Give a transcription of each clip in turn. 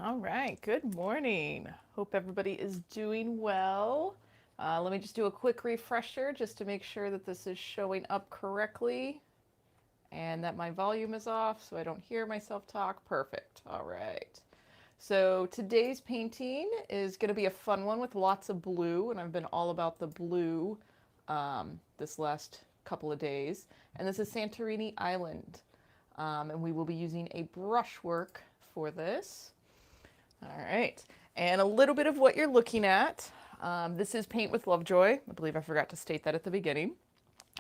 All right, good morning. Hope everybody is doing well. Let me just do a quick refresher just to make sure that this is showing up correctly and that my volume is off so I don't hear myself talk. Perfect. All right. So today's painting is going to be a fun one with lots of blue, and I've been all about the blue this last couple of days. And this is Santorini Island, and we will be using a brushwork for this. All right, and a little bit of what you're looking at. This is Paint with Lovejoy. I believe I forgot to state that at the beginning.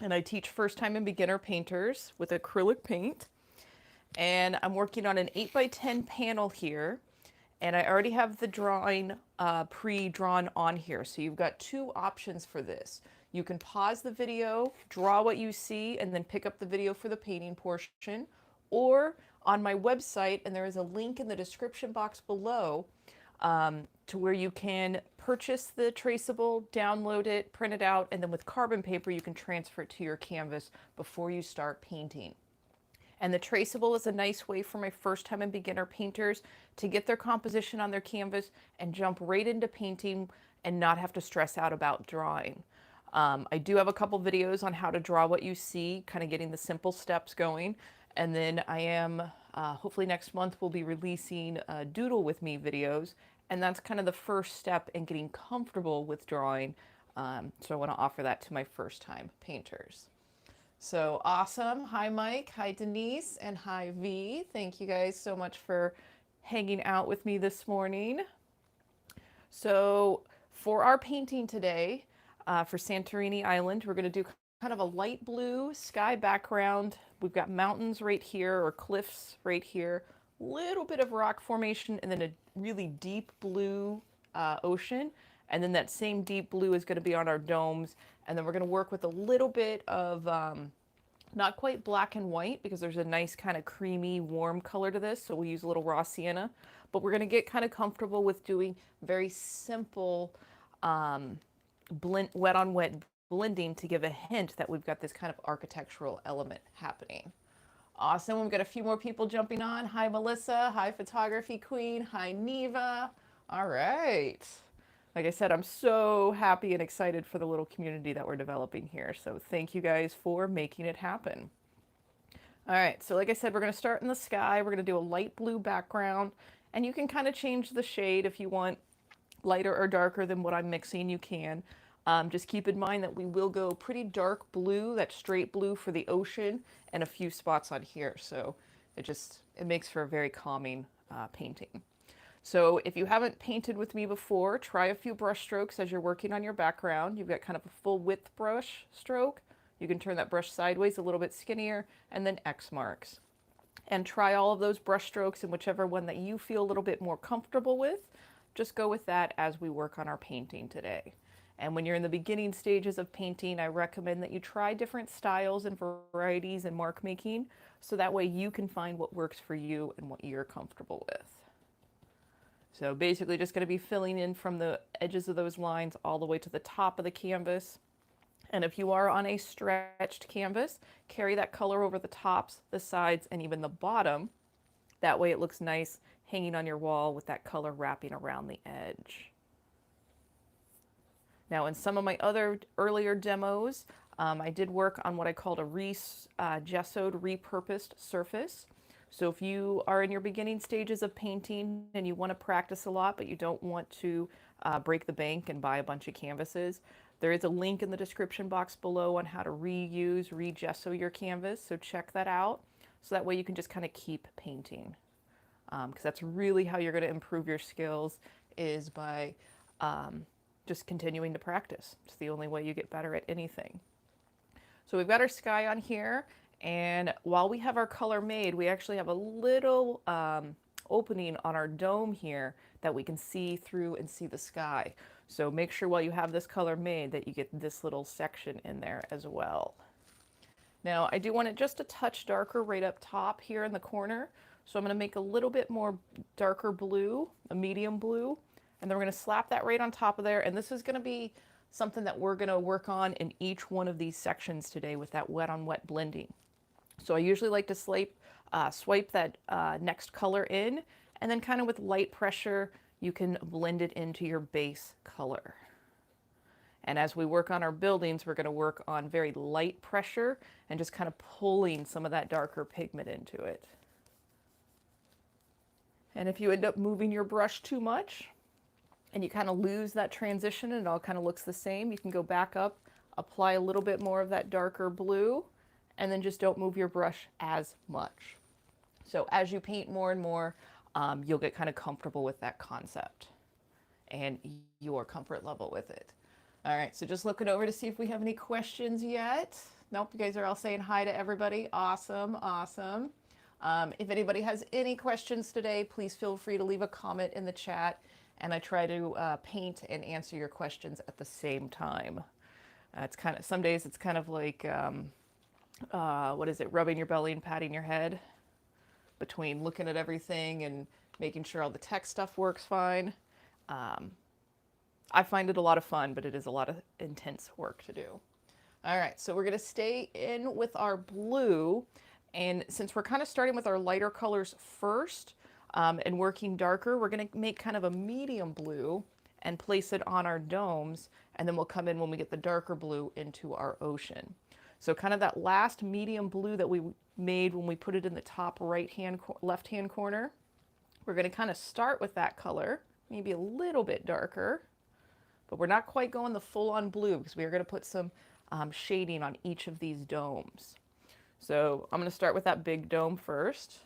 And I teach first-time and beginner painters with acrylic paint. And I'm working on an 8x10 panel here. And I already have the drawing pre-drawn on here. So you've got two options for this. You can pause the video, draw what you see, and then pick up the video for the painting portion. Or on my website, and there is a link in the description box below to where you can purchase the traceable, download it, print it out, and then with carbon paper, you can transfer it to your canvas before you start painting. And the traceable is a nice way for my first time and beginner painters to get their composition on their canvas and jump right into painting and not have to stress out about drawing. I do have a couple videos on how to draw what you see, kind of getting the simple steps going. And then I am, hopefully next month, we'll be releasing Doodle with Me videos. And that's kind of the first step in getting comfortable with drawing. So I want to offer that to my first time painters. So awesome. Hi, Mike. Hi, Denise. And hi, V. Thank you guys so much for hanging out with me this morning. So for our painting today, for Santorini Island, we're going to do kind of a light blue sky background. We've got mountains right here or cliffs right here, little bit of rock formation, and then a really deep blue ocean. And then that same deep blue is going to be on our domes. And then we're going to work with a little bit of not quite black and white because there's a nice kind of creamy, warm color to this. So we'll use a little raw sienna. But we're going to get kind of comfortable with doing very simple wet on wet blending to give a hint that we've got this kind of architectural element happening. Awesome. We've got a few more people jumping on. Hi, Melissa. Hi, Photography Queen. Hi, Neva. All right. Like I said, I'm so happy and excited for the little community that we're developing here. So thank you guys for making it happen. All right, so like I said, we're going to start in the sky. We're going to do a light blue background, and you can kind of change the shade if you want lighter or darker than what I'm mixing, you can. Just keep in mind that we will go pretty dark blue, that straight blue for the ocean, and a few spots on here. So it makes for a very calming painting. So if you haven't painted with me before, try a few brush strokes as you're working on your background. You've got kind of a full width brush stroke. You can turn that brush sideways a little bit skinnier, and then X marks. And try all of those brush strokes in whichever one that you feel a little bit more comfortable with. Just go with that as we work on our painting today. And when you're in the beginning stages of painting, I recommend that you try different styles and varieties in mark making, so that way you can find what works for you and what you're comfortable with. So basically just going to be filling in from the edges of those lines all the way to the top of the canvas. And if you are on a stretched canvas, carry that color over the tops, the sides, and even the bottom. That way it looks nice hanging on your wall with that color wrapping around the edge. Now in some of my other earlier demos, I did work on what I called a gessoed repurposed surface. So if you are in your beginning stages of painting and you want to practice a lot, but you don't want to break the bank and buy a bunch of canvases, there is a link in the description box below on how to reuse, re-gesso your canvas. So check that out. So that way you can just kind of keep painting. Because that's really how you're going to improve your skills, is by just continuing to practice. It's the only way you get better at anything. So we've got our sky on here. And while we have our color made, we actually have a little opening on our dome here that we can see through and see the sky. So make sure while you have this color made that you get this little section in there as well. Now I do want it just a touch darker right up top here in the corner. So I'm going to make a little bit more darker blue, a medium blue, and then we're going to slap that right on top of there. And this is going to be something that we're going to work on in each one of these sections today with that wet on wet blending. So I usually like to swipe that next color in, And then kind of with light pressure, you can blend it into your base color. And as we work on our buildings, we're going to work on very light pressure and just kind of pulling some of that darker pigment into it. And if you end up moving your brush too much and you kind of lose that transition and it all kind of looks the same, you can go back up, apply a little bit more of that darker blue, and then just don't move your brush as much. So as you paint more and more, you'll get kind of comfortable with that concept and your comfort level with it. All right, so just looking over to see if we have any questions yet. Nope, you guys are all saying hi to everybody. Awesome, awesome. If anybody has any questions today, please feel free to leave a comment in the chat, and I try to paint and answer your questions at the same time. It's kind of, some days it's kind of like, what is it, rubbing your belly and patting your head, between looking at everything and making sure all the tech stuff works fine. I find it a lot of fun, but it is a lot of intense work to do. All right, so we're gonna stay in with our blue. And since we're kind of starting with our lighter colors first and working darker, we're gonna make kind of a medium blue and place it on our domes. And then we'll come in when we get the darker blue into our ocean. So kind of that last medium blue that we made when we put it in the top left-hand corner, we're gonna kind of start with that color, maybe a little bit darker, but we're not quite going the full-on blue because we are going to put some shading on each of these domes. So I'm going to start with that big dome first.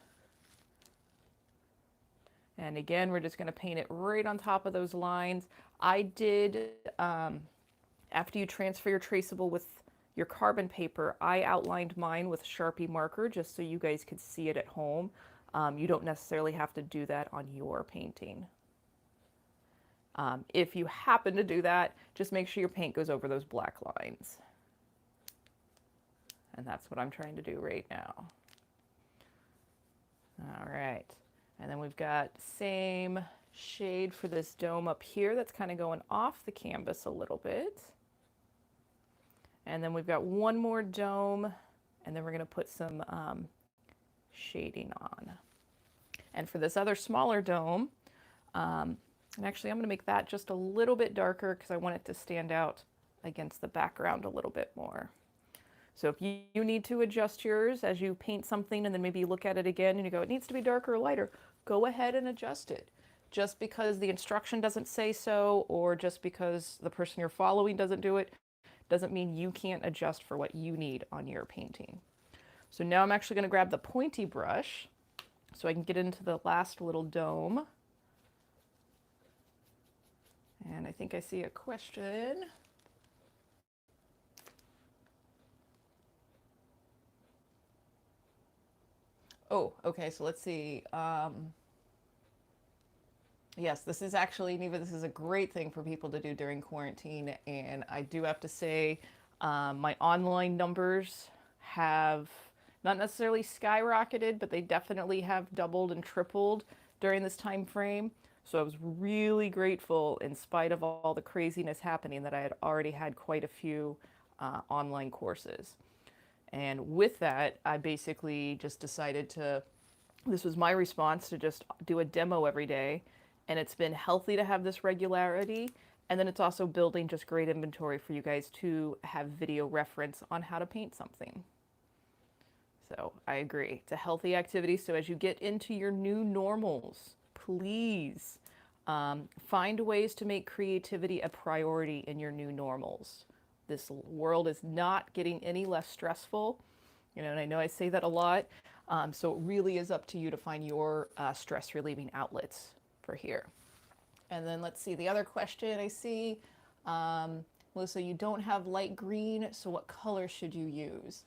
And again, we're just going to paint it right on top of those lines. I did, after you transfer your traceable with your carbon paper, I outlined mine with Sharpie marker just so you guys could see it at home. You don't necessarily have to do that on your painting. If you happen to do that, just make sure your paint goes over those black lines. And that's what I'm trying to do right now. All right. And then we've got same shade for this dome up here that's kind of going off the canvas a little bit. And then we've got one more dome, and then we're going to put some shading on. And for this other smaller dome, and actually I'm going to make that just a little bit darker because I want it to stand out against the background a little bit more. So if you need to adjust yours as you paint something and then maybe you look at it again and you go, it needs to be darker or lighter, go ahead and adjust it. Just because the instruction doesn't say so, or just because the person you're following doesn't do it, doesn't mean you can't adjust for what you need on your painting. So now I'm actually going to grab the pointy brush so I can get into the last little dome. And I think I see a question. Oh, okay, so let's see. Yes, this is actually, Neva, this is a great thing for people to do during quarantine. And I do have to say, my online numbers have not necessarily skyrocketed, but they definitely have doubled and tripled during this time frame. So I was really grateful, in spite of all the craziness happening, that I had already had quite a few online courses. And with that, I basically just decided to, this was my response, to just do a demo every day. And it's been healthy to have this regularity. And then it's also building just great inventory for you guys to have video reference on how to paint something. So I agree. It's a healthy activity. So as you get into your new normals, please find ways to make creativity a priority in your new normals. This world is not getting any less stressful, you know, and I know I say that a lot. So it really is up to you to find your stress relieving outlets for here. And then let's see, the other question I see, Melissa, you don't have light green, so what color should you use?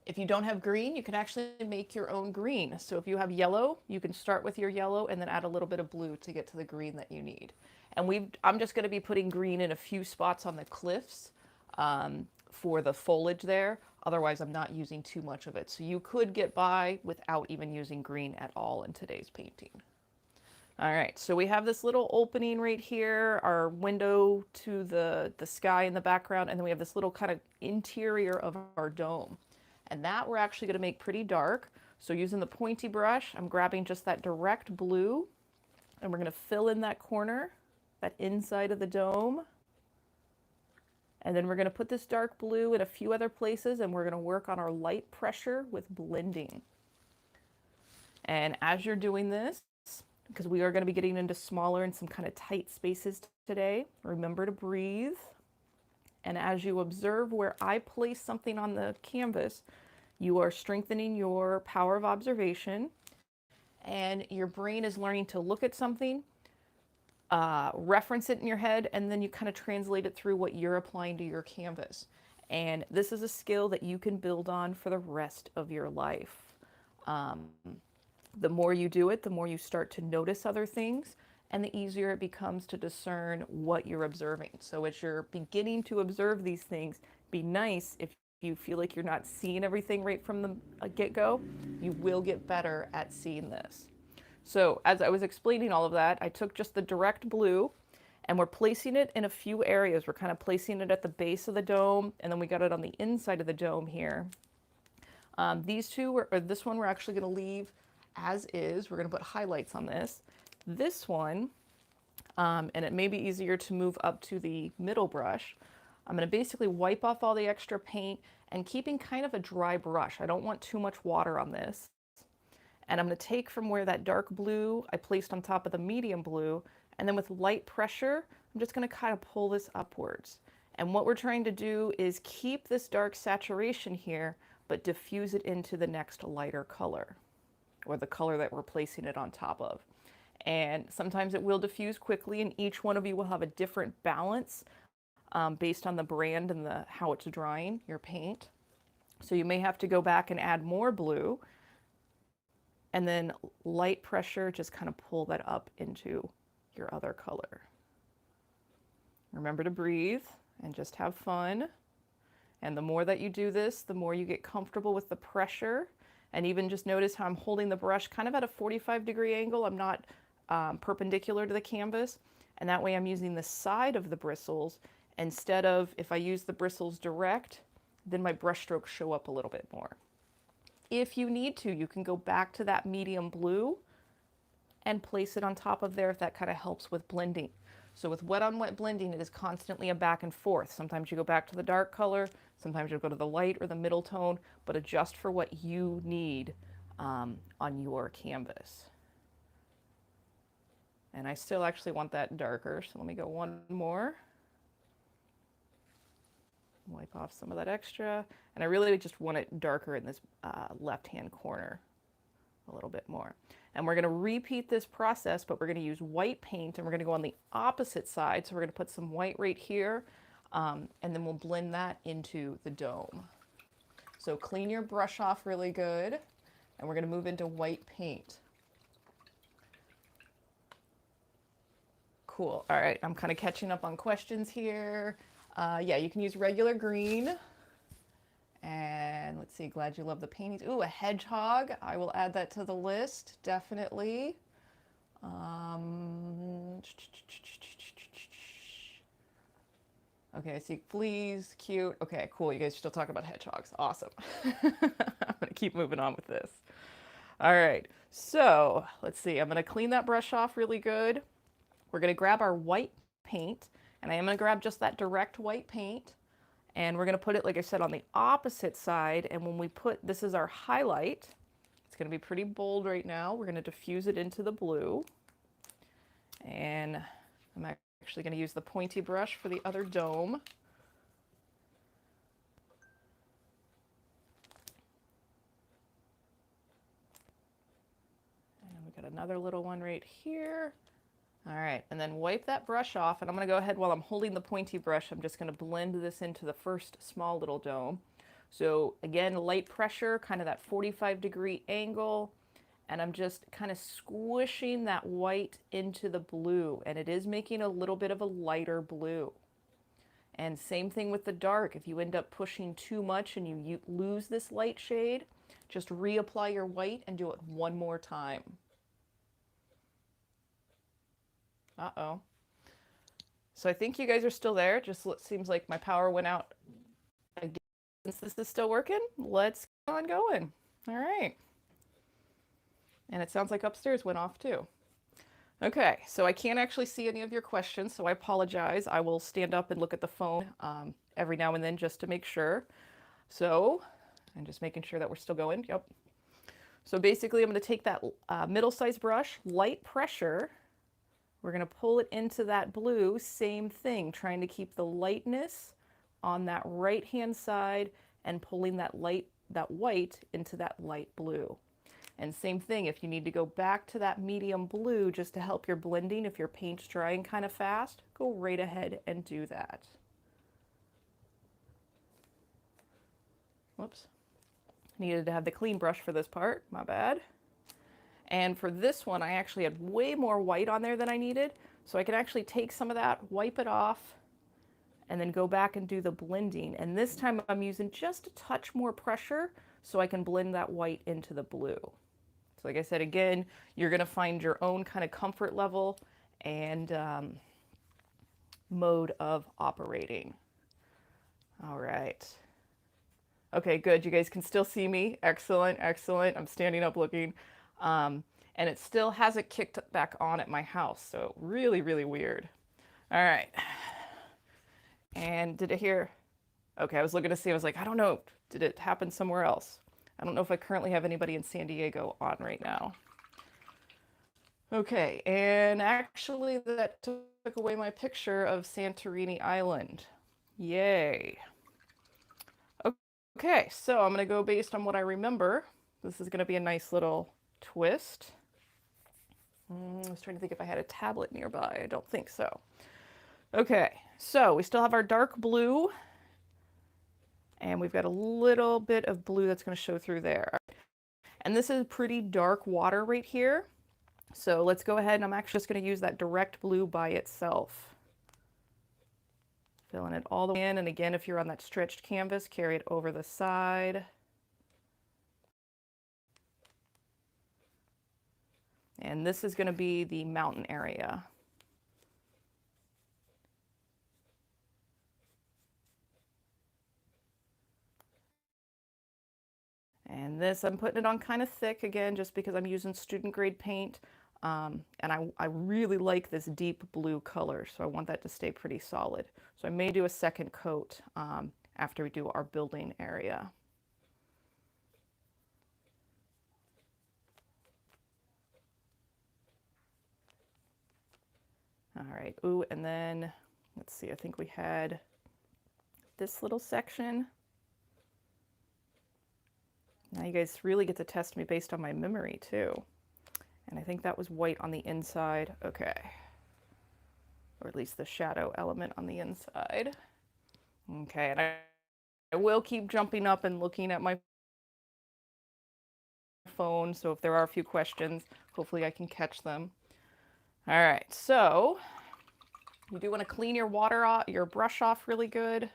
If you don't have green, you can actually make your own green. So if you have yellow, you can start with your yellow and then add a little bit of blue to get to the green that you need. And I'm just going to be putting green in a few spots on the cliffs for the foliage there. Otherwise, I'm not using too much of it. So you could get by without even using green at all in today's painting. All right, so we have this little opening right here, our window to the sky in the background, and then we have this little kind of interior of our dome. And that we're actually going to make pretty dark. So using the pointy brush, I'm grabbing just that direct blue, and we're going to fill in that corner, that inside of the dome. And then we're going to put this dark blue in a few other places, and we're going to work on our light pressure with blending. And as you're doing this, because we are going to be getting into smaller and some kind of tight spaces today, remember to breathe. And as you observe where I place something on the canvas, you are strengthening your power of observation, and your brain is learning to look at something, reference it in your head, and then you kind of translate it through what you're applying to your canvas. And this is a skill that you can build on for the rest of your life. The more you do it, the more you start to notice other things, and the easier it becomes to discern what you're observing. So as you're beginning to observe these things, be nice if you feel like you're not seeing everything right from the get-go. You will get better at seeing this. So as I was explaining all of that, I took just the direct blue, and we're placing it in a few areas. We're kind of placing it at the base of the dome, and then we got it on the inside of the dome here. These two, or this one, we're actually going to leave as is. We're going to put highlights on this. This one, and it may be easier to move up to the middle brush. I'm going to basically wipe off all the extra paint and keeping kind of a dry brush. I don't want too much water on this. And I'm going to take from where that dark blue I placed on top of the medium blue, and then with light pressure, I'm just going to kind of pull this upwards. And what we're trying to do is keep this dark saturation here, but diffuse it into the next lighter color, or the color that we're placing it on top of. And sometimes it will diffuse quickly, and each one of you will have a different balance based on the brand and how it's drying, your paint. So you may have to go back and add more blue, and then light pressure, just kind of pull that up into your other color. Remember to breathe and just have fun. And the more that you do this, the more you get comfortable with the pressure. And even just notice how I'm holding the brush kind of at a 45-degree angle. I'm not perpendicular to the canvas. And that way I'm using the side of the bristles instead of, if I use the bristles direct, then my brush strokes show up a little bit more. If you need to, you can go back to that medium blue and place it on top of there if that kind of helps with blending. So with wet on wet blending, it is constantly a back and forth. Sometimes you go back to the dark color, sometimes you'll go to the light or the middle tone, but adjust for what you need on your canvas. And I still actually want that darker, so let me go one more. Wipe off some of that extra. And I really just want it darker in this left-hand corner a little bit more. And we're going to repeat this process, but we're going to use white paint, and we're going to go on the opposite side. So we're going to put some white right here, and then we'll blend that into the dome. So clean your brush off really good, and we're going to move into white paint. Cool. All right, I'm kind of catching up on questions here. Yeah, you can use regular green. And let's see, glad you love the paintings. Ooh, a hedgehog. I will add that to the list, definitely. Okay, I see fleas, cute. Okay, cool. You guys still talk about hedgehogs. Awesome. I'm gonna keep moving on with this. All right, so let's see. I'm gonna clean that brush off really good. We're gonna grab our white paint, and I am gonna grab just that direct white paint. And we're going to put it, like I said, on the opposite side. And when we put, this is our highlight. It's going to be pretty bold right now. We're going to diffuse it into the blue. And I'm actually going to use the pointy brush for the other dome. And we got another little one right here. All right, and then wipe that brush off, and I'm going to go ahead while I'm holding the pointy brush, I'm just going to blend this into the first small little dome. So again, light pressure, kind of that 45-degree angle, and I'm just kind of squishing that white into the blue, and it is making a little bit of a lighter blue. And same thing with the dark. If you end up pushing too much and you lose this light shade, just reapply your white and do it one more time. Uh-oh. So I think you guys are still there. Just seems like my power went out again. Since this is still working, let's keep on going. All right. And it sounds like upstairs went off too. Okay, so I can't actually see any of your questions, so I apologize. I will stand up and look at the phone every now and then just to make sure. So I'm just making sure that we're still going. Yep. So basically, I'm going to take that middle-sized brush, light pressure. We're going to pull it into that blue, same thing, trying to keep the lightness on that right-hand side and pulling that white into that light blue. And same thing, if you need to go back to that medium blue just to help your blending, if your paint's drying kind of fast, go right ahead and do that. Whoops. Needed to have the clean brush for this part, my bad. And for this one, I actually had way more white on there than I needed. So I can actually take some of that, wipe it off, and then go back and do the blending. And this time I'm using just a touch more pressure so I can blend that white into the blue. So like I said, again, you're gonna find your own kind of comfort level and mode of operating. All right. Okay, good. You guys can still see me. Excellent, excellent. I'm standing up looking. And it still hasn't kicked back on at my house. So really, really weird. All right. And did it hear? Okay, I was looking to see. I was like, I don't know. Did it happen somewhere else? I don't know if I currently have anybody in San Diego on right now. Okay, and actually that took away my picture of Santorini Island. Yay. Okay, so I'm going to go based on what I remember. This is going to be a nice little twist. I was trying to think if I had a tablet nearby. I don't think so. Okay, so we still have our dark blue. And we've got a little bit of blue that's going to show through there. And this is pretty dark water right here. So let's go ahead and I'm actually just going to use that direct blue by itself. Filling it all the way in. And again, if you're on that stretched canvas, carry it over the side. And this is going to be the mountain area. And this, I'm putting it on kind of thick again, just because I'm using student grade paint. And I really like this deep blue color, so I want that to stay pretty solid. So I may do a second coat after we do our building area. All right, ooh, and then, let's see, I think we had this little section. Now you guys really get to test me based on my memory too. And I think that was white on the inside. Okay. Or at least the shadow element on the inside. Okay, and I will keep jumping up and looking at my phone, so if there are a few questions, hopefully I can catch them. All right, so you do want to clean your water off, your brush off really good.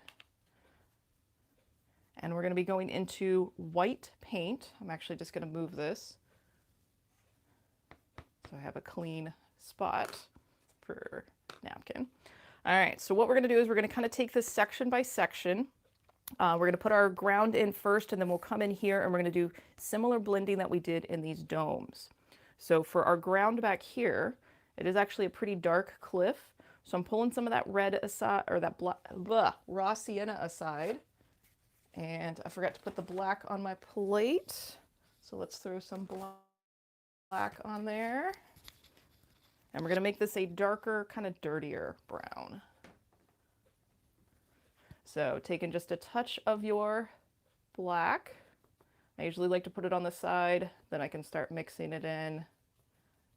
And we're going to be going into white paint. I'm actually just going to move this so I have a clean spot for napkin. All right, so what we're going to do is we're going to kind of take this section by section. We're going to put our ground in first, and then we'll come in here and we're going to do similar blending that we did in these domes. So for our ground back here, it is actually a pretty dark cliff. So I'm pulling some of that red aside, or that raw sienna aside. And I forgot to put the black on my plate. So let's throw some black on there. And we're going to make this a darker, kind of dirtier brown. So taking just a touch of your black. I usually like to put it on the side, then I can start mixing it in.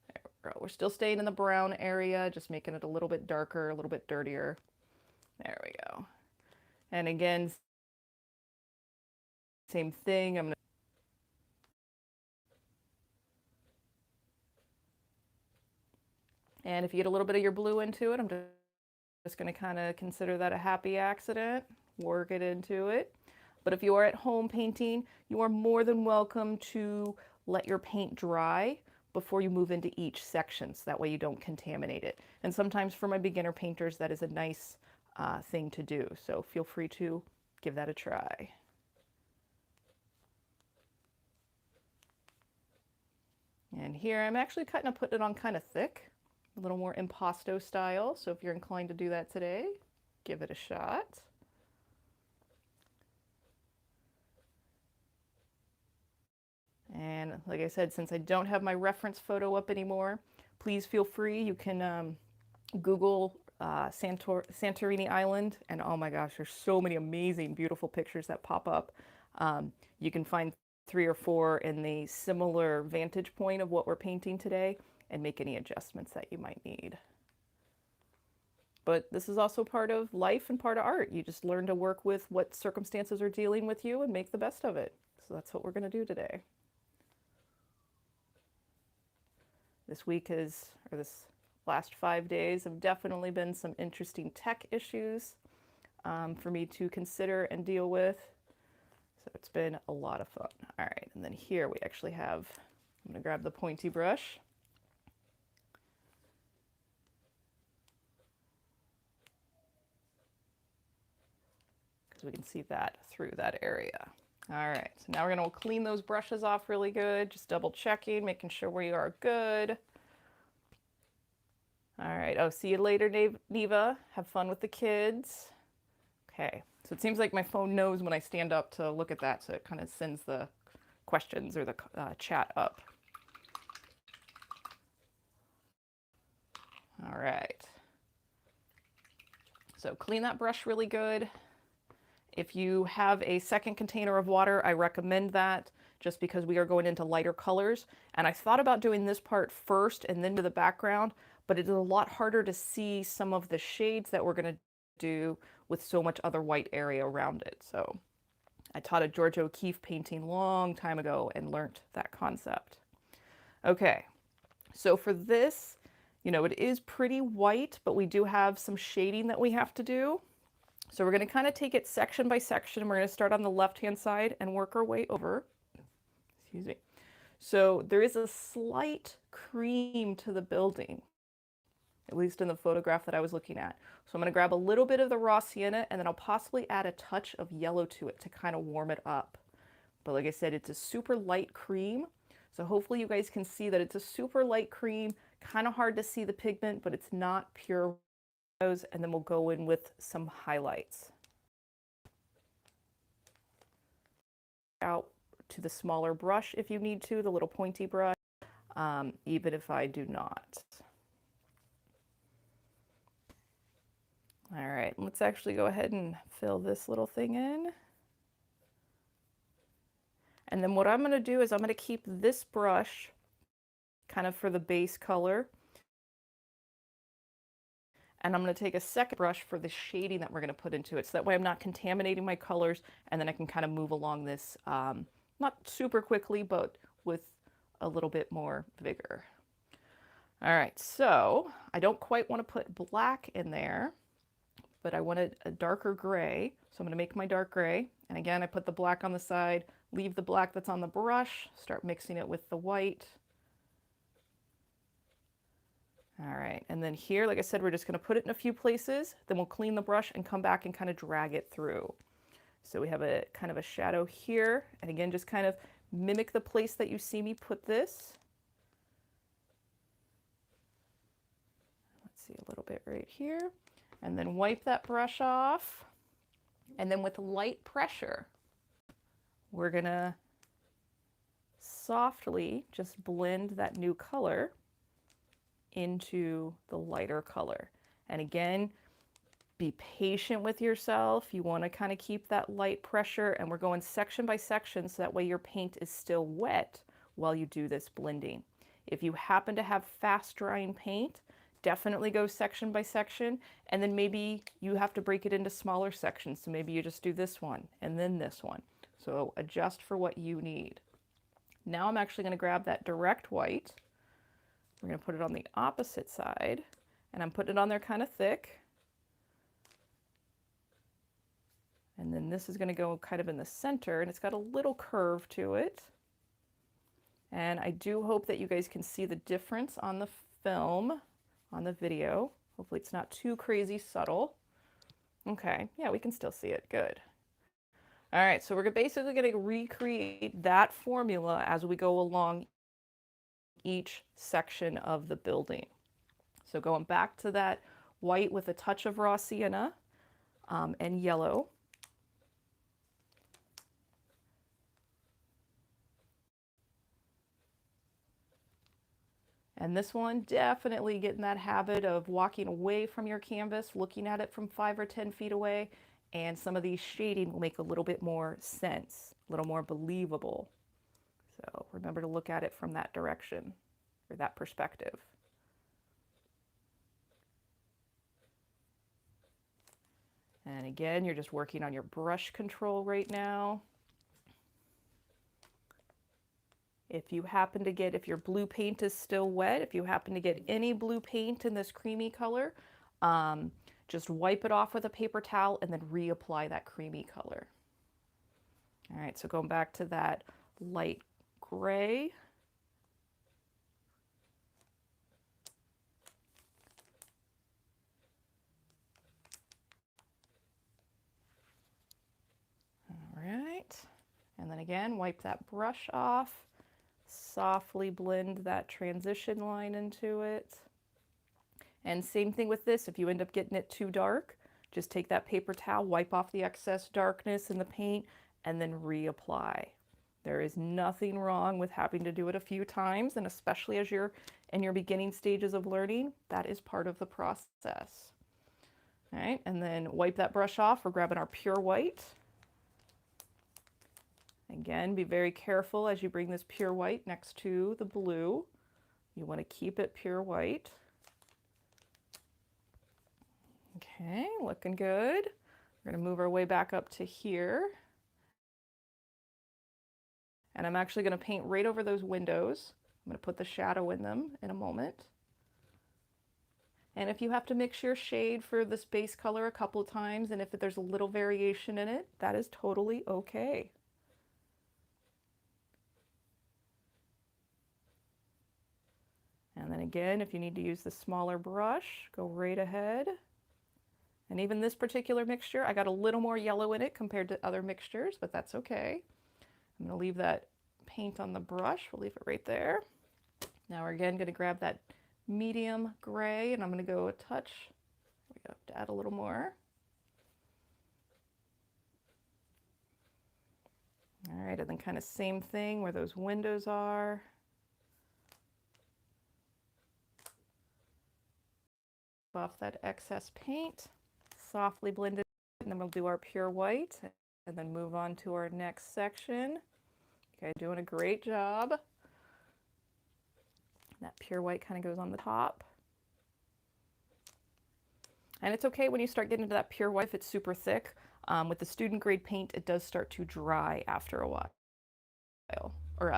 There we go. We're still staying in the brown area, just making it a little bit darker, a little bit dirtier. There we go. And again, same thing. And if you get a little bit of your blue into it, I'm just going to kind of consider that a happy accident, work it into it. But if you are at home painting, you are more than welcome to let your paint dry before you move into each section, so that way you don't contaminate it. And sometimes for my beginner painters, that is a nice thing to do. So feel free to give that a try. And here I'm actually putting it on kind of thick, a little more impasto style. So if you're inclined to do that today, give it a shot. And like I said, since I don't have my reference photo up anymore, please feel free. You can Google Santorini Island, and oh my gosh, there's so many amazing, beautiful pictures that pop up. You can find 3 or 4 in the similar vantage point of what we're painting today and make any adjustments that you might need. But this is also part of life and part of art. You just learn to work with what circumstances are dealing with you and make the best of it. So that's what we're going to do today. This week is, or this last 5 days have definitely been some interesting tech issues for me to consider and deal with. So it's been a lot of fun. All right, and then here we actually have, I'm going to grab the pointy brush. Because we can see that through that area. All right, so now we're going to clean those brushes off really good, just double checking, making sure we are good. All right, oh, see you later, Neva. Have fun with the kids. Okay, so it seems like my phone knows when I stand up to look at that, so it kind of sends the questions or the chat up. All right. So clean that brush really good. If you have a second container of water, I recommend that just because we are going into lighter colors. And I thought about doing this part first and then to the background, but it is a lot harder to see some of the shades that we're going to do with so much other white area around it. So I taught a George O'Keeffe painting long time ago and learned that concept. Okay, so for this, you know, it is pretty white, but we do have some shading that we have to do. So we're going to kind of take it section by section. We're going to start on the left-hand side and work our way over. Excuse me. So there is a slight cream to the building, at least in the photograph that I was looking at. So I'm going to grab a little bit of the raw sienna, and then I'll possibly add a touch of yellow to it to kind of warm it up. But like I said, it's a super light cream. So hopefully you guys can see that it's a super light cream, kind of hard to see the pigment, but it's not pure. And then we'll go in with some highlights. Out to the smaller brush if you need to, the little pointy brush, even if I do not. All right, let's actually go ahead and fill this little thing in. And then what I'm going to do is I'm going to keep this brush kind of for the base color. And I'm going to take a second brush for the shading that we're going to put into it. So that way I'm not contaminating my colors, and then I can kind of move along this, not super quickly, but with a little bit more vigor. All right, so I don't quite want to put black in there, but I wanted a darker gray. So I'm going to make my dark gray. And again, I put the black on the side, leave the black that's on the brush, start mixing it with the white. All right, and then here, like I said, we're just going to put it in a few places, then we'll clean the brush and come back and kind of drag it through. So we have a kind of a shadow here, and again, just kind of mimic the place that you see me put this. Let's see, a little bit right here, and then wipe that brush off. And then with light pressure, we're going to softly just blend that new color into the lighter color. And again, be patient with yourself. You want to kind of keep that light pressure, and we're going section by section so that way your paint is still wet while you do this blending. If you happen to have fast drying paint, definitely go section by section, and then maybe you have to break it into smaller sections. So maybe you just do this one and then this one. So adjust for what you need. Now I'm actually going to grab that direct white. We're going to put it on the opposite side, and I'm putting it on there kind of thick. And then this is going to go kind of in the center, and it's got a little curve to it. And I do hope that you guys can see the difference on the film, on the video. Hopefully it's not too crazy subtle. Okay, yeah, we can still see it. Good. All right, so we're basically going to recreate that formula as we go along each section of the building. So going back to that white with a touch of raw sienna and yellow. And this one, definitely get in that habit of walking away from your canvas, looking at it from 5 or 10 feet away, and some of these shading will make a little bit more sense, a little more believable. So remember to look at it from that direction or that perspective. And again, you're just working on your brush control right now. If you happen to get, if your blue paint is still wet, if you happen to get any blue paint in this creamy color, just wipe it off with a paper towel and then reapply that creamy color. All right, so going back to that light gray. All right, and then again, wipe that brush off, softly blend that transition line into it. And same thing with this, if you end up getting it too dark, just take that paper towel, wipe off the excess darkness in the paint, and then reapply. There is nothing wrong with having to do it a few times, and especially as you're in your beginning stages of learning, that is part of the process. All right, and then wipe that brush off. We're grabbing our pure white. Again, be very careful as you bring this pure white next to the blue. You want to keep it pure white. Okay, looking good. We're going to move our way back up to here. And I'm actually going to paint right over those windows. I'm going to put the shadow in them in a moment. And if you have to mix your shade for this base color a couple of times, and if there's a little variation in it, that is totally okay. And then again, if you need to use the smaller brush, go right ahead. And even this particular mixture, I got a little more yellow in it compared to other mixtures, but that's okay. I'm going to leave that paint on the brush. We'll leave it right there. Now we're again going to grab that medium gray, and I'm going to go a touch. We have to add a little more. All right, and then kind of same thing where those windows are. Off that excess paint, softly blend it, and then we'll do our pure white and then move on to our next section. Okay, doing a great job. That pure white kind of goes on the top. And it's okay when you start getting into that pure white if it's super thick. With the student grade paint, it does start to dry after a while. Or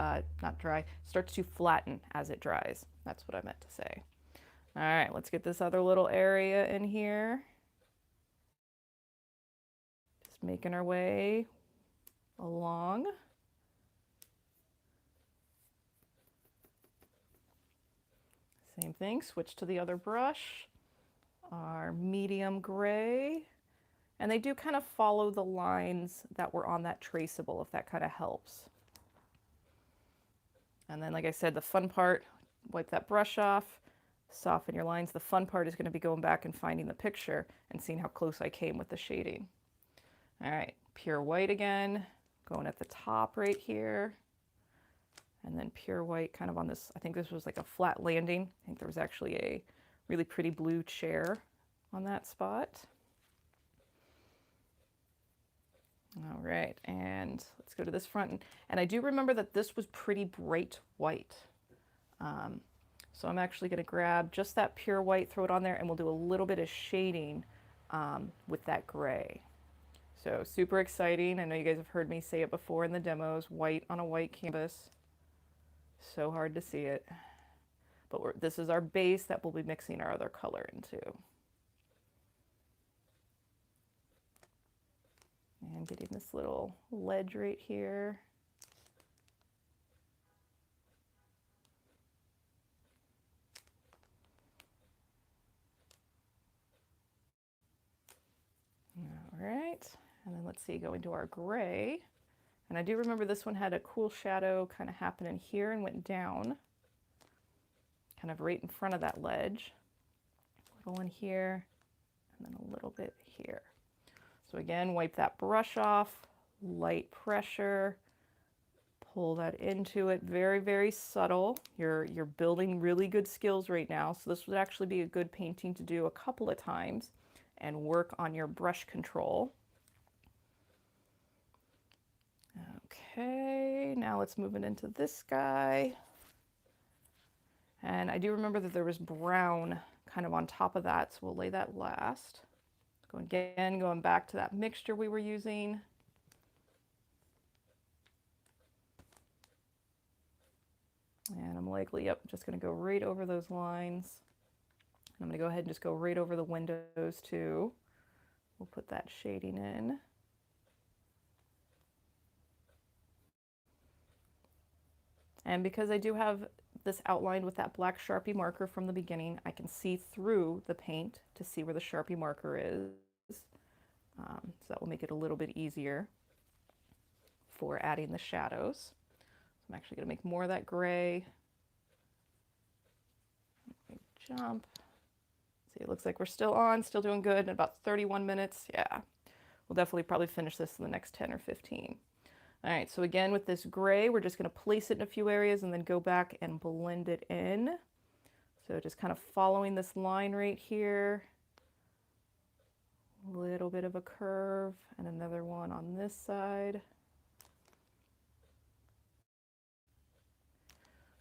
not dry, starts to flatten as it dries. That's what I meant to say. All right, let's get this other little area in here. Just making our way along. Same thing, switch to the other brush, our medium gray. And they do kind of follow the lines that were on that traceable, if that kind of helps. And then, like I said, the fun part, wipe that brush off, soften your lines. The fun part is going to be going back and finding the picture and seeing how close I came with the shading. All right, pure white again, going at the top right here. And then pure white kind of on this, I think this was like a flat landing. I think there was actually a really pretty blue chair on that spot. All right, and let's go to this front. And I do remember that this was pretty bright white. So I'm actually going to grab just that pure white, throw it on there, and we'll do a little bit of shading with that gray. So super exciting. I know you guys have heard me say it before in the demos, white on a white canvas. So hard to see it. But this is our base that we'll be mixing our other color into. And getting this little ledge right here. All right, and then let's see, go into our gray. And I do remember this one had a cool shadow kind of happening here and went down. kind of right in front of that ledge. A little one here, and then a little bit here. So again, wipe that brush off, light pressure, pull that into it, very, very subtle. You're building really good skills right now, so this would actually be a good painting to do a couple of times and work on your brush control. Okay, now let's move it into this guy. And I do remember that there was brown kind of on top of that, so we'll lay that last. Going back to that mixture we were using. And I'm likely, yep, just going to go right over those lines. And I'm going to go ahead and just go right over the windows too. We'll put that shading in. And because I do have this outlined with that black Sharpie marker from the beginning, I can see through the paint to see where the Sharpie marker is. So that will make it a little bit easier for adding the shadows. I'm actually going to make more of that gray. Jump. See, it looks like we're still on, still doing good in about 31 minutes. Yeah, we'll definitely probably finish this in the next 10 or 15. All right, so again with this gray, we're just going to place it in a few areas and then go back and blend it in. So just kind of following this line right here. A little bit of a curve and another one on this side.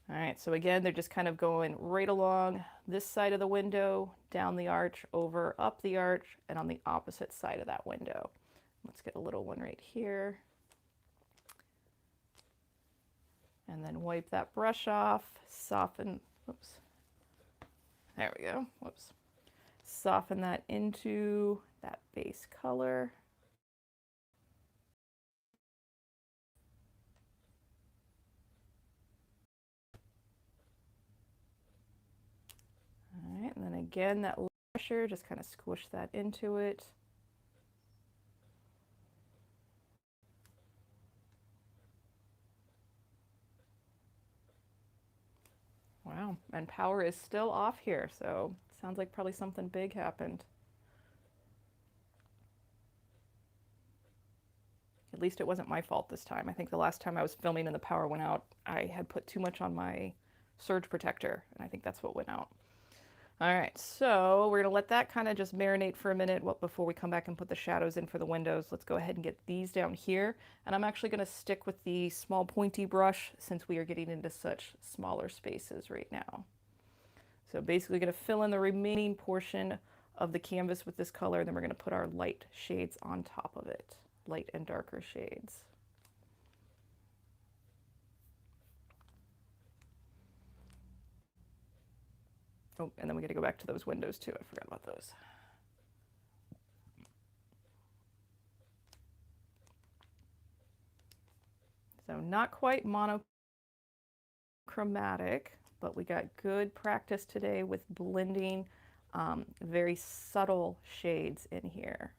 All right, so again, they're just kind of going right along this side of the window, down the arch, over, up the arch, and on the opposite side of that window. Let's get a little one right here. And then wipe that brush off, soften, whoops. There we go, whoops. Soften that into that base color. All right, and then again, that pressure, just kind of squish that into it. Wow, and power is still off here, so sounds like probably something big happened. At least it wasn't my fault this time. I think the last time I was filming and the power went out, I had put too much on my surge protector, and I think that's what went out. All right, so we're gonna let that kind of just marinate for a minute before we come back and put the shadows in for the windows. Let's go ahead and get these down here. And I'm actually gonna stick with the small pointy brush since we are getting into such smaller spaces right now. So basically gonna fill in the remaining portion of the canvas with this color, then we're gonna put our light shades on top of it, light and darker shades. Oh, and then we got to go back to those windows too. I forgot about those. So not quite monochromatic, but we got good practice today with blending very subtle shades in here.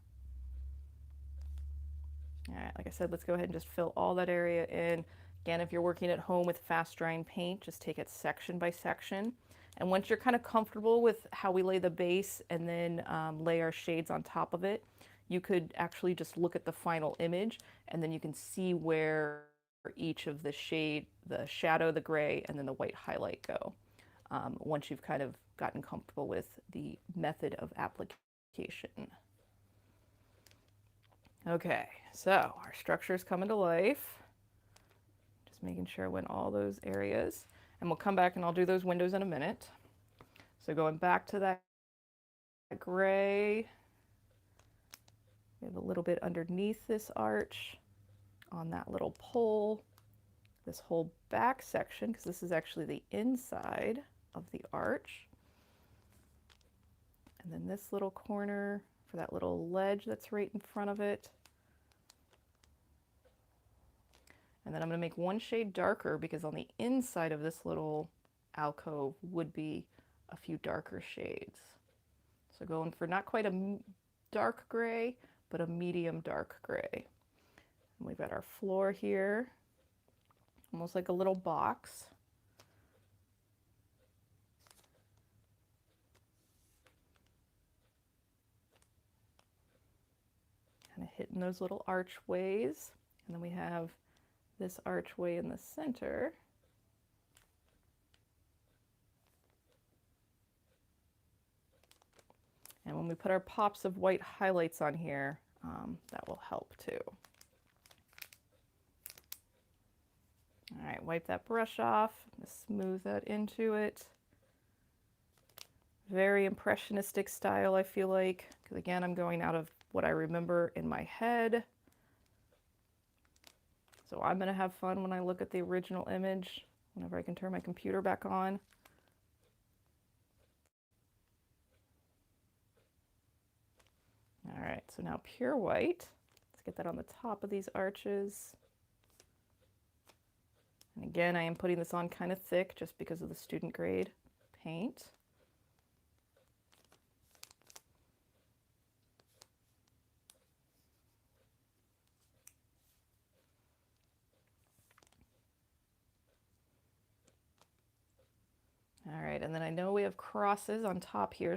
All right, like I said, let's go ahead and just fill all that area in. Again, if you're working at home with fast drying paint, just take it section by section. And once you're kind of comfortable with how we lay the base and then lay our shades on top of it, you could actually just look at the final image and then you can see where each of the shade, the shadow, the gray, and then the white highlight go. Once you've kind of gotten comfortable with the method of application. Okay, so our structure's coming to life. Just making sure I went all those areas. And we'll come back and I'll do those windows in a minute. So going back to that gray, we have a little bit underneath this arch on that little pole, this whole back section, because this is actually the inside of the arch. And then this little corner for that little ledge that's right in front of it. And then I'm going to make one shade darker because on the inside of this little alcove would be a few darker shades. So going for not quite a dark gray, but a medium dark gray. And we've got our floor here, almost like a little box. hitting those little archways. And then we have this archway in the center. And when we put our pops of white highlights on here, that will help too. All right, wipe that brush off, smooth that into it. Very impressionistic style, I feel like, because again, I'm going out of what I remember in my head. So I'm gonna have fun when I look at the original image, whenever I can turn my computer back on. All right, so now pure white. Let's get that on the top of these arches. And again, I am putting this on kind of thick just because of the student grade paint. All right, and then I know we have crosses on top here.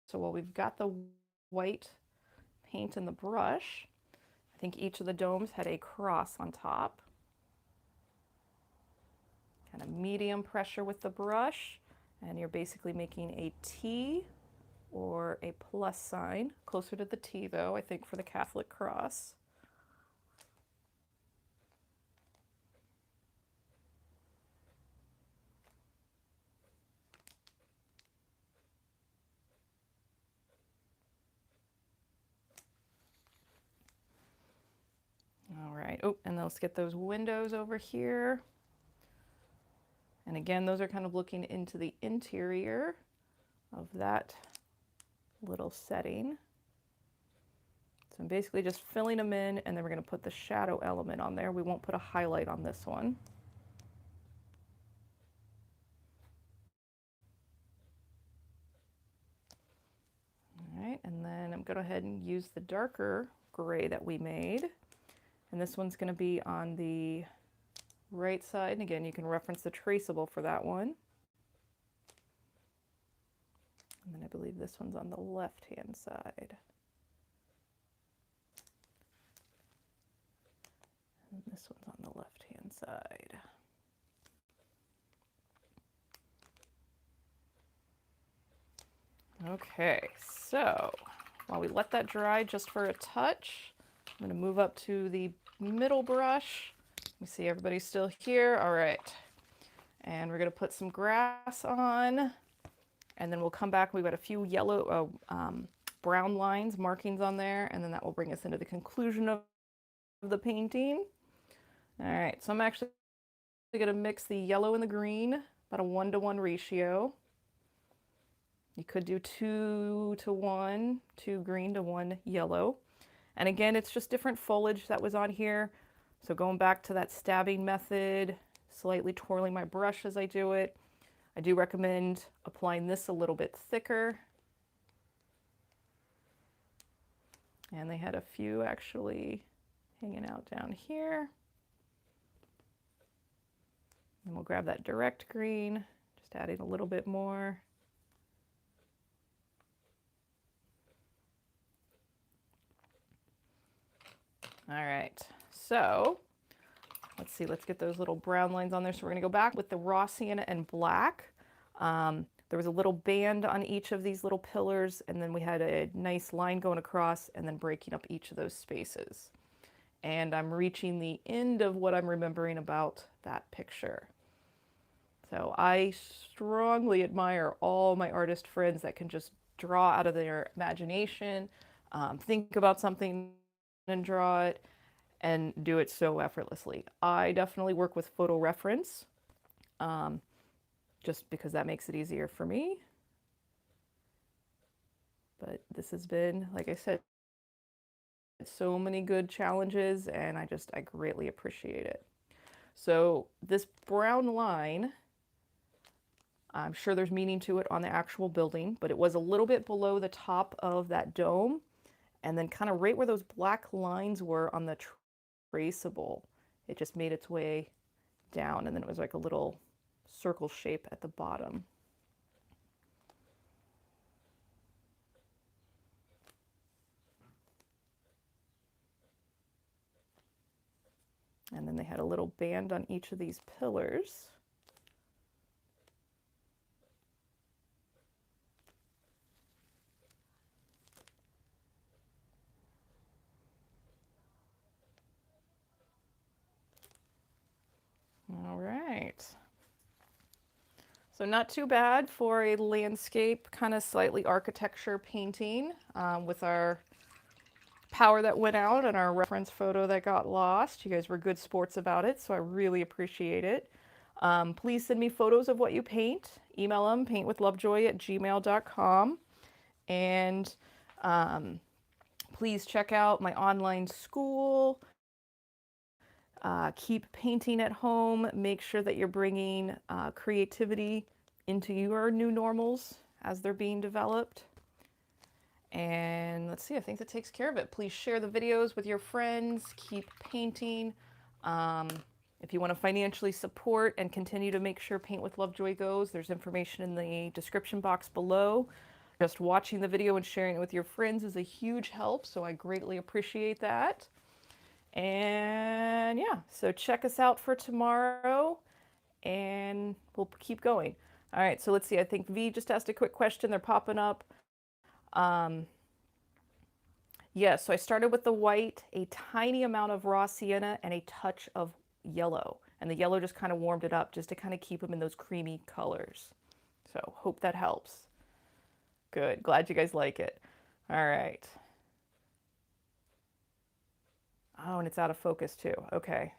So while we've got the white paint in the brush, I think each of the domes had a cross on top. Kind of medium pressure with the brush, and you're basically making a T or a plus sign, closer to the T though, I think, for the Catholic cross. All right, oh, and let's get those windows over here. And again, those are kind of looking into the interior of that little setting. So I'm basically just filling them in, and then we're going to put the shadow element on there. We won't put a highlight on this one. All right, and then I'm going to go ahead and use the darker gray that we made. And this one's going to be on the right side. And again, you can reference the traceable for that one. And then I believe this one's on the left-hand side. And this one's on the left-hand side. Okay, so while we let that dry just for a touch, I'm going to move up to the middle brush. Let me see, everybody's still here. All right. And we're going to put some grass on, and then we'll come back. We've got a few yellow, brown lines, markings on there, and then that will bring us into the conclusion of the painting. All right, so I'm actually going to mix the yellow and the green, about a 1-to-1 ratio. You could do 2 to 1, 2 green to 1 yellow. And again, it's just different foliage that was on here. So going back to that stabbing method, slightly twirling my brush as I do it. I do recommend applying this a little bit thicker. And they had a few actually hanging out down here. And we'll grab that direct green, just adding a little bit more. All right, so let's see, let's get those little brown lines on there. So we're gonna go back with the raw sienna and black. There was a little band on each of these little pillars, and then we had a nice line going across and then breaking up each of those spaces. And I'm reaching the end of what I'm remembering about that picture. So I strongly admire all my artist friends that can just draw out of their imagination, think about something and draw it, and do it so effortlessly. I definitely work with photo reference, just because that makes it easier for me. But this has been, like I said, so many good challenges, and I greatly appreciate it. So this brown line, I'm sure there's meaning to it on the actual building, but it was a little bit below the top of that dome, and then kind of right where those black lines were on the traceable, it just made its way down, and then it was like a little circle shape at the bottom. And then they had a little band on each of these pillars. All right. So not too bad for a landscape, kind of slightly architecture painting with our power that went out and our reference photo that got lost. You guys were good sports about it, so I really appreciate it. Please send me photos of what you paint. Email them, paintwithlovejoy@gmail.com. And please check out my online school. Keep painting at home. Make sure that you're bringing creativity into your new normals as they're being developed. And let's see, I think that takes care of it. Please share the videos with your friends. Keep painting. If you want to financially support and continue to make sure Paint with Lovejoy goes, there's information in the description box below. Just watching the video and sharing it with your friends is a huge help, so I greatly appreciate that. And yeah, so check us out for tomorrow and we'll keep going. All right, so let's see. I think V just asked a quick question. They're popping up. Yeah, so I started with the white, a tiny amount of raw sienna, and a touch of yellow. And the yellow just kind of warmed it up just to kind of keep them in those creamy colors. So hope that helps. Good. Glad you guys like it. All right. Oh, and it's out of focus too. Okay.